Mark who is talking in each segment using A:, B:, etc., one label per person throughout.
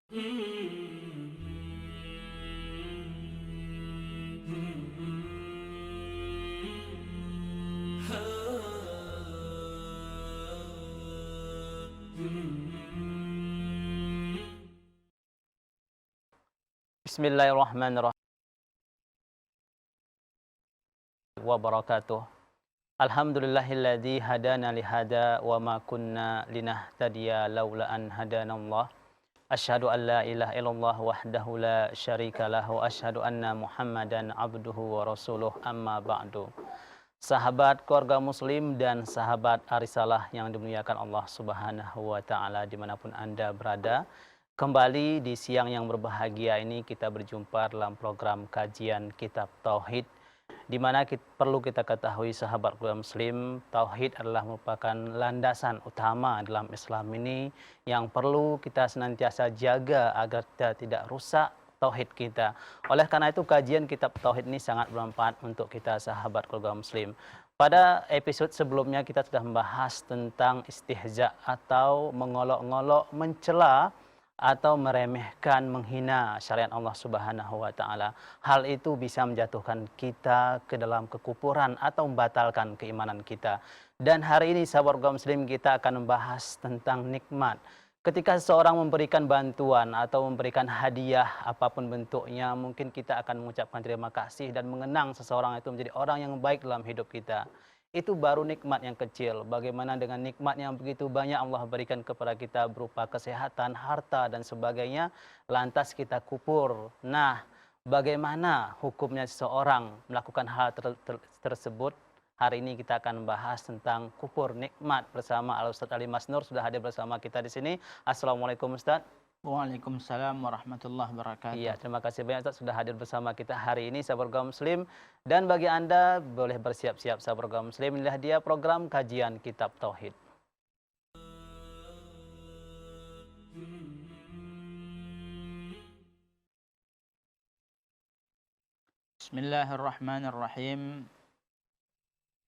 A: Bismillahirrahmanirrahim wabarakatuh. Alhamdulillahilladzi hadana lihada wa ma kunna linahtadiya laula an hadanallah. Asyhadu an la ilaha illallah wahdahu la syarika lahu wa asyhadu anna Muhammadan abduhu wa rasuluh amma ba'du. Sahabat keluarga muslim dan sahabat Arisalah yang dimuliakan Allah Subhanahu wa taala dimanapun Anda berada. Kembali di siang yang berbahagia ini kita berjumpa dalam program kajian Kitab Tauhid, di mana perlu kita ketahui sahabat keluarga muslim, tauhid adalah merupakan landasan utama dalam Islam ini yang perlu kita senantiasa jaga agar kita tidak rusak tauhid kita. Oleh karena itu kajian kitab tauhid ini sangat bermanfaat untuk kita sahabat keluarga muslim. Pada episode sebelumnya kita sudah membahas tentang istihza atau mengolok-ngolok, mencela atau meremehkan, menghina syariat Allah Subhanahu wa taala. Hal itu bisa menjatuhkan kita ke dalam kekufuran atau membatalkan keimanan kita. Dan hari ini sahabat kaum muslim kita akan membahas tentang nikmat. Ketika seseorang memberikan bantuan atau memberikan hadiah apapun bentuknya, mungkin kita akan mengucapkan terima kasih dan mengenang seseorang itu menjadi orang yang baik dalam hidup kita. Itu baru nikmat yang kecil. Bagaimana dengan nikmat yang begitu banyak Allah berikan kepada kita berupa kesehatan, harta, dan sebagainya, lantas kita kufur. Nah, bagaimana hukumnya seseorang melakukan hal tersebut? Hari ini kita akan membahas tentang kufur nikmat bersama Al-Ustaz Ali Masnur, sudah hadir bersama kita di sini. Assalamualaikum Ustaz.
B: Waalaikumsalam warahmatullahi wabarakatuh.
A: Iya, terima kasih banyak Ustaz sudah hadir bersama kita hari ini sahabat kaum muslim. Dan bagi Anda boleh bersiap-siap sahabat kaum muslim, inilah dia program kajian Kitab Tauhid.
B: Bismillahirrahmanirrahim.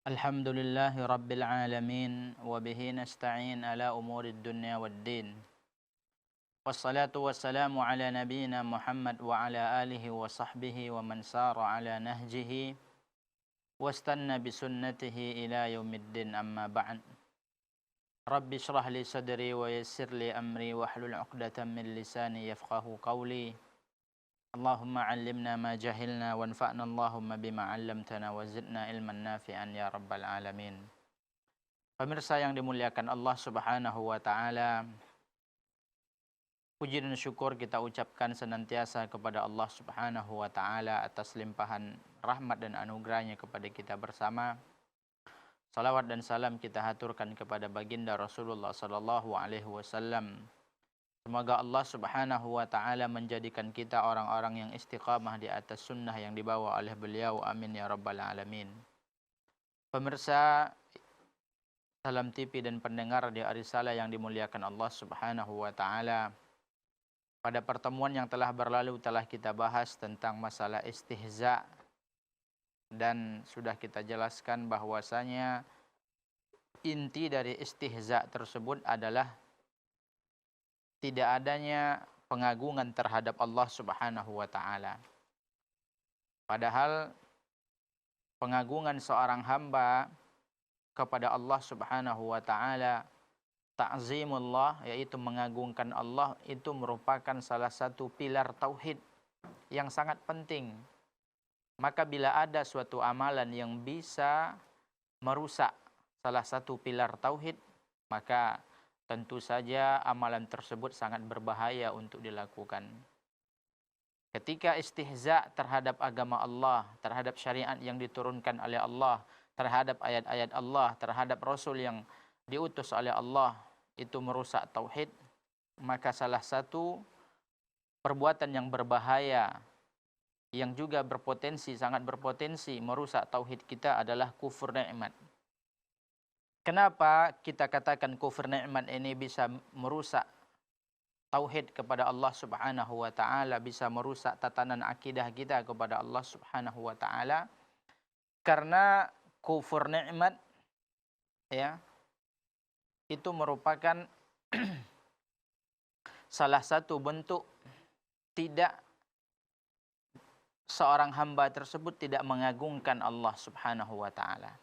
B: Alhamdulillahi rabbil alamin wa bihi nasta'in ala umurid dunya waddin. Wassalatu wassalamu ala nabiyyina Muhammad wa ala alihi wa sahbihi wa man sara ala nahjihi wastanna bisunnatihi ila yaumiddin, amma ba'd. Rabbi shrah li sadri wa yassir li amri wahlul 'uqdatam min lisani yafqahu qawli. Allahumma 'allimna ma jahilna wanfa'na Allahumma bima 'allamtana wa zidna ilman nafi'an ya rabbal alamin. Pemirsa yang dimuliakan Allah Subhanahu wa taala, puji dan syukur kita ucapkan senantiasa kepada Allah Subhanahu wa taala atas limpahan rahmat dan anugerahnya kepada kita bersama. Salawat dan salam kita haturkan kepada baginda Rasulullah sallallahu alaihi wasallam. Semoga Allah Subhanahu wa taala menjadikan kita orang-orang yang istiqamah di atas sunnah yang dibawa oleh beliau. Amin ya rabbal alamin. Pemirsa Salam TV dan pendengar di Arisalah yang dimuliakan Allah Subhanahu wa taala. Pada pertemuan yang telah berlalu telah kita bahas tentang masalah istihza, dan sudah kita jelaskan bahwasanya inti dari istihza tersebut adalah tidak adanya pengagungan terhadap Allah Subhanahu wa taala. Padahal pengagungan seorang hamba kepada Allah Subhanahu wa taala, ta'zimullah, yaitu mengagungkan Allah, itu merupakan salah satu pilar tauhid yang sangat penting. Maka bila ada suatu amalan yang bisa merusak salah satu pilar tauhid, maka tentu saja amalan tersebut sangat berbahaya untuk dilakukan. Ketika istihza terhadap agama Allah, terhadap syariat yang diturunkan oleh Allah, terhadap ayat-ayat Allah, terhadap Rasul yang diutus oleh Allah, itu merusak tauhid, maka salah satu perbuatan yang berbahaya yang juga berpotensi, sangat berpotensi merusak tauhid kita adalah kufur nikmat. Kenapa kita katakan kufur nikmat ini bisa merusak tauhid kepada Allah Subhanahu wa taala, bisa merusak tatanan akidah kita kepada Allah Subhanahu wa taala? Karena kufur nikmat ya itu merupakan salah satu bentuk tidak seorang hamba tersebut tidak mengagungkan Allah Subhanahu wa taala.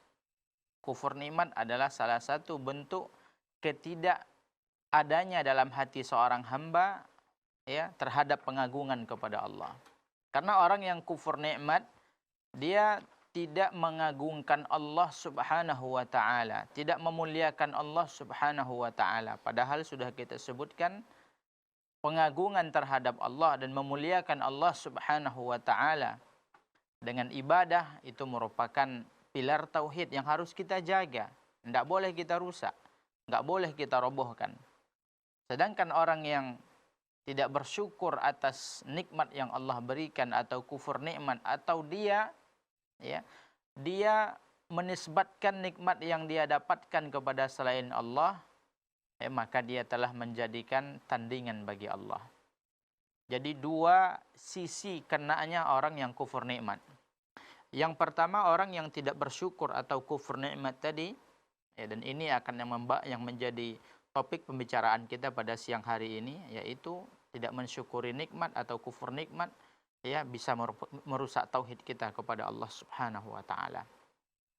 B: Kufur nikmat adalah salah satu bentuk ketidakadanya dalam hati seorang hamba ya terhadap pengagungan kepada Allah. Karena orang yang kufur nikmat dia tidak mengagungkan Allah Subhanahu wa taala, tidak memuliakan Allah Subhanahu wa taala. Padahal sudah kita sebutkan pengagungan terhadap Allah dan memuliakan Allah Subhanahu wa taala dengan ibadah itu merupakan pilar tauhid yang harus kita jaga. Tidak boleh kita rusak, tidak boleh kita robohkan. Sedangkan orang yang tidak bersyukur atas nikmat yang Allah berikan atau kufur nikmat atau dia menisbatkan nikmat yang dia dapatkan kepada selain Allah, maka dia telah menjadikan tandingan bagi Allah. Jadi dua sisi kenanya orang yang kufur nikmat. Yang pertama orang yang tidak bersyukur atau kufur nikmat tadi, dan ini akan yang menjadi topik pembicaraan kita pada siang hari ini, yaitu tidak mensyukuri nikmat atau kufur nikmat, bisa merusak tauhid kita kepada Allah Subhanahu wa taala.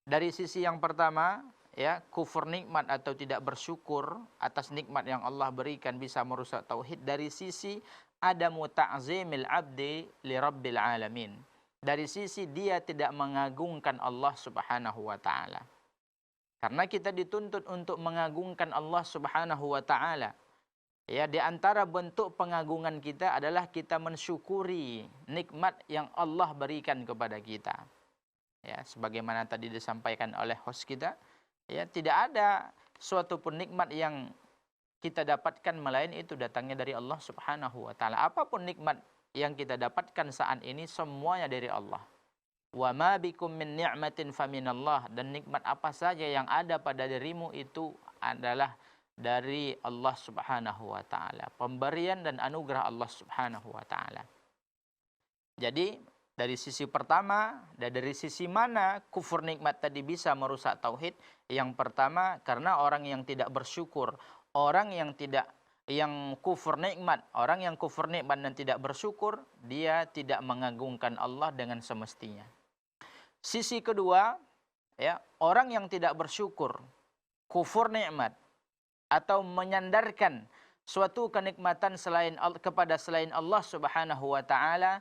B: Dari sisi yang pertama, kufur nikmat atau tidak bersyukur atas nikmat yang Allah berikan bisa merusak tauhid dari sisi adamu ta'zimil abdi li rabbil alamin. Dari sisi dia tidak mengagungkan Allah Subhanahu wa taala. Karena kita dituntut untuk mengagungkan Allah Subhanahu wa taala. Di antara bentuk pengagungan kita adalah kita mensyukuri nikmat yang Allah berikan kepada kita. Sebagaimana tadi disampaikan oleh host kita, tidak ada suatu pun nikmat yang kita dapatkan melainkan itu datangnya dari Allah Subhanahu wa taala. Apapun nikmat yang kita dapatkan saat ini semuanya dari Allah. Wa ma bikum min ni'matin faminallah, dan nikmat apa saja yang ada pada dirimu itu adalah dari Allah Subhanahu wa taala. Pemberian dan anugerah Allah Subhanahu wa taala. Jadi dari sisi pertama, dan dari sisi mana kufur nikmat tadi bisa merusak tauhid? Yang pertama, karena orang yang tidak bersyukur, orang yang kufur nikmat, orang yang kufur nikmat dan tidak bersyukur, dia tidak mengagungkan Allah dengan semestinya. Sisi kedua, orang yang tidak bersyukur, kufur nikmat atau menyandarkan suatu kenikmatan kepada selain Allah Subhanahu wa taala,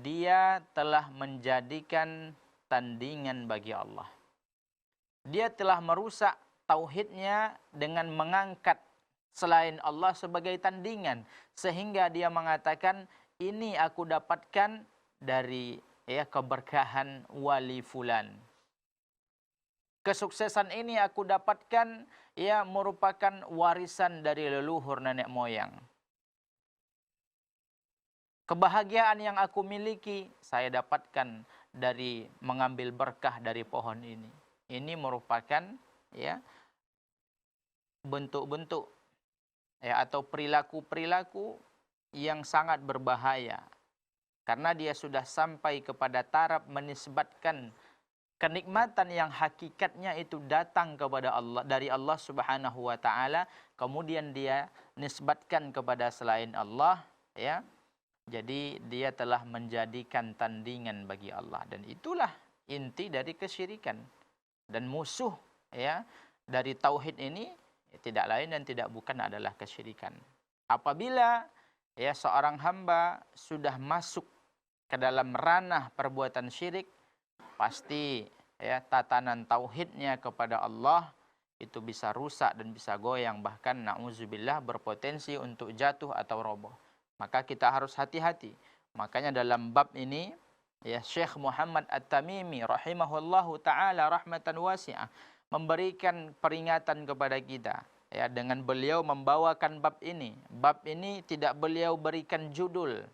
B: dia telah menjadikan tandingan bagi Allah. Dia telah merusak tauhidnya dengan mengangkat selain Allah sebagai tandingan, sehingga dia mengatakan ini aku dapatkan dari keberkahan wali fulan. Kesuksesan ini aku dapatkan merupakan warisan dari leluhur nenek moyang. Kebahagiaan yang aku miliki saya dapatkan dari mengambil berkah dari pohon ini. Ini merupakan bentuk-bentuk atau perilaku-perilaku yang sangat berbahaya. Karena dia sudah sampai kepada taraf menisbatkan kenikmatan yang hakikatnya itu datang kepada Allah, dari Allah Subhanahu wa taala, kemudian dia nisbatkan kepada selain Allah, Jadi dia telah menjadikan tandingan bagi Allah, dan itulah inti dari kesyirikan. Dan musuh dari tauhid ini tidak lain dan tidak bukan adalah kesyirikan. Apabila seorang hamba sudah masuk ke dalam ranah perbuatan syirik, pasti tatanan tauhidnya kepada Allah itu bisa rusak dan bisa goyang, bahkan na'udzubillah berpotensi untuk jatuh atau roboh. Maka kita harus hati-hati. Makanya dalam bab ini Syekh Muhammad At-Tamimi rahimahullahu taala rahmatan wasi'ah memberikan peringatan kepada kita dengan beliau membawakan bab ini. Bab ini tidak beliau berikan judul.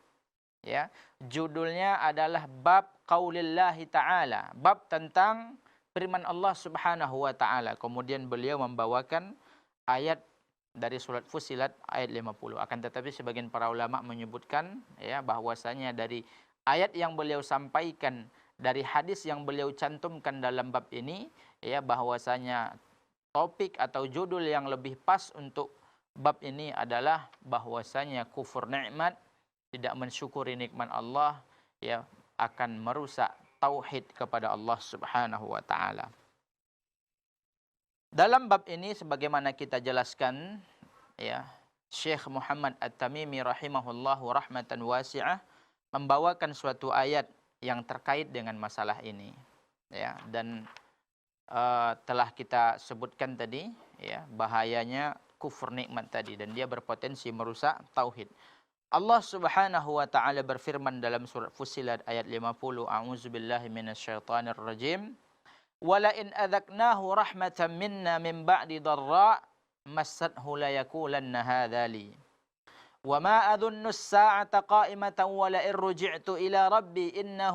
B: Judulnya adalah bab qaulillahi ta'ala, bab tentang firman Allah Subhanahu wa taala. Kemudian beliau membawakan ayat dari surat Fussilat ayat 50. Akan tetapi sebagian para ulama menyebutkan bahwasanya dari ayat yang beliau sampaikan, dari hadis yang beliau cantumkan dalam bab ini, bahwasanya topik atau judul yang lebih pas untuk bab ini adalah bahwasanya kufur nikmat, tidak mensyukuri nikmat Allah, ya, akan merusak tauhid kepada Allah Subhanahu wa taala. Dalam bab ini sebagaimana kita jelaskan, ya, Syekh Muhammad At-Tamimi rahimahullahu rahmatan wasi'ah membawakan suatu ayat yang terkait dengan masalah ini, ya, dan telah kita sebutkan tadi, ya, bahayanya kufur nikmat tadi, dan dia berpotensi merusak tauhid. Allah Subhanahu wa taala berfirman dalam surat Fussilat ayat 50, a'udzubillahi minasyaitonir rajim, wala in adzaqnahu rahmatan minna min ba'di dharra massathu la yaqulanna hadza li wa ma adhunnu as-sa'ata qa'imatan wa la in ruji'tu ila rabbi inna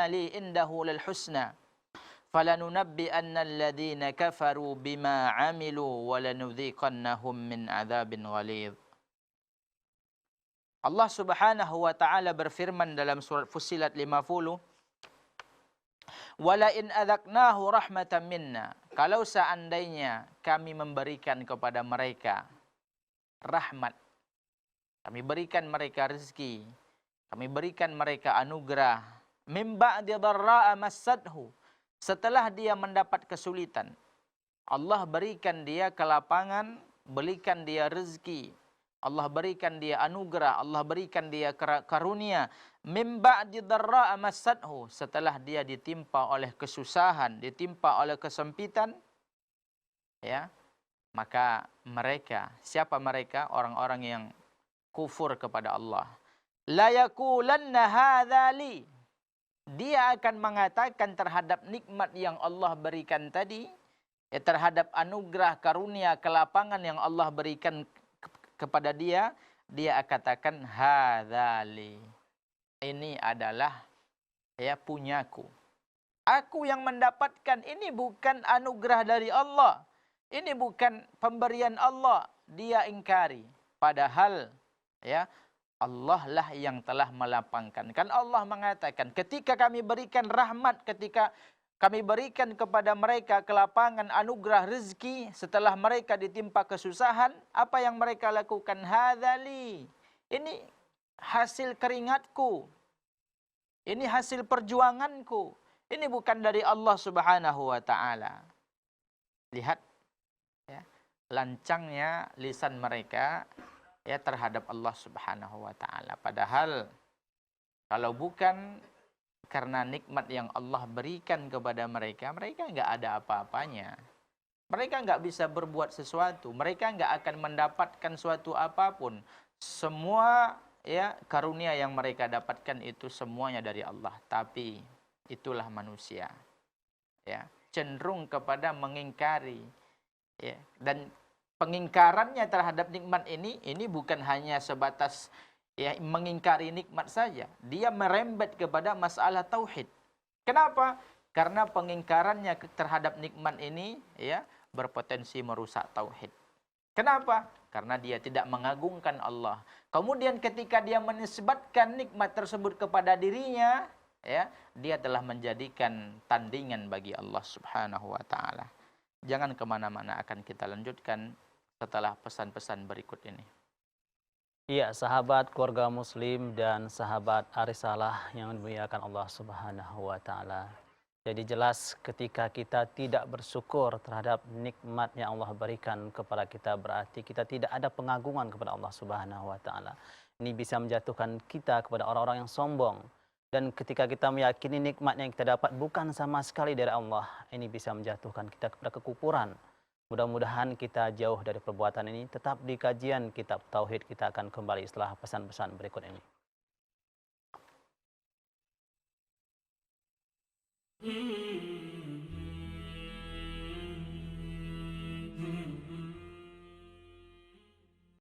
B: li indahu lal husna falanunabbi'anna alladhina kafaru bima 'amilu wa lanudhiqannahum min 'adzabin ghalidh. Allah Subhanahu wa taala berfirman dalam surat Fussilat 50, wala in adzaqnahu rahmatan minna, kalau seandainya kami memberikan kepada mereka rahmat, kami berikan mereka rezeki, kami berikan mereka anugerah, mim ba'di dharra'a massathu, setelah dia mendapat kesulitan, Allah berikan dia kelapangan, berikan dia rezeki, Allah berikan dia anugerah, Allah berikan dia karunia, mim ba'di dharra'a massathu, setelah dia ditimpa oleh kesusahan, ditimpa oleh kesempitan, ya, maka mereka, siapa mereka? Orang-orang yang kufur kepada Allah. La yaqulanna hadza li, dia akan mengatakan terhadap nikmat yang Allah berikan tadi, ya, terhadap anugerah, karunia, kelapangan yang Allah berikan kepada dia, dia katakan hadzali, ini adalah, ya, punyaku. Aku yang mendapatkan, ini bukan anugerah dari Allah. Ini bukan pemberian Allah. Dia ingkari. Padahal, ya, Allah lah yang telah melapangkan. Kan Allah mengatakan, ketika kami berikan rahmat, ketika kami berikan kepada mereka kelapangan, anugerah, rezeki, setelah mereka ditimpa kesusahan, apa yang mereka lakukan? Hadzali, ini hasil keringatku, ini hasil perjuanganku, ini bukan dari Allah Subhanahu wa taala. Lihat, ya, lancangnya lisan mereka, ya, terhadap Allah Subhanahu wa taala. Padahal kalau bukan karena nikmat yang Allah berikan kepada mereka, mereka nggak ada apa-apanya. Mereka nggak bisa berbuat sesuatu. Mereka nggak akan mendapatkan suatu apapun. Semua, ya, karunia yang mereka dapatkan itu semuanya dari Allah. Tapi itulah manusia, ya, cenderung kepada mengingkari, ya, dan pengingkarannya terhadap nikmat ini bukan hanya sebatas, ya, mengingkari nikmat saja, dia merembet kepada masalah tauhid. Kenapa? Karena pengingkarannya terhadap nikmat ini, ya, berpotensi merusak tauhid. Kenapa? Karena dia tidak mengagungkan Allah. Kemudian ketika dia menisbatkan nikmat tersebut kepada dirinya, ya, dia telah menjadikan tandingan bagi Allah Subhanahu wa taala. Jangan kemana-mana, akan kita lanjutkan setelah pesan-pesan berikut ini.
A: Iya, sahabat keluarga muslim dan sahabat arisalah yang dimuliakan Allah Subhanahu wa taala. Jadi jelas ketika kita tidak bersyukur terhadap nikmat yang Allah berikan kepada kita, berarti kita tidak ada pengagungan kepada Allah Subhanahu wa taala. Ini bisa menjatuhkan kita kepada orang-orang yang sombong. Dan ketika kita meyakini nikmat yang kita dapat bukan sama sekali dari Allah, ini bisa menjatuhkan kita kepada kekufuran. Mudah-mudahan kita jauh dari perbuatan ini. Tetap di kajian Kitab Tauhid, kita akan kembali setelah pesan-pesan berikut ini.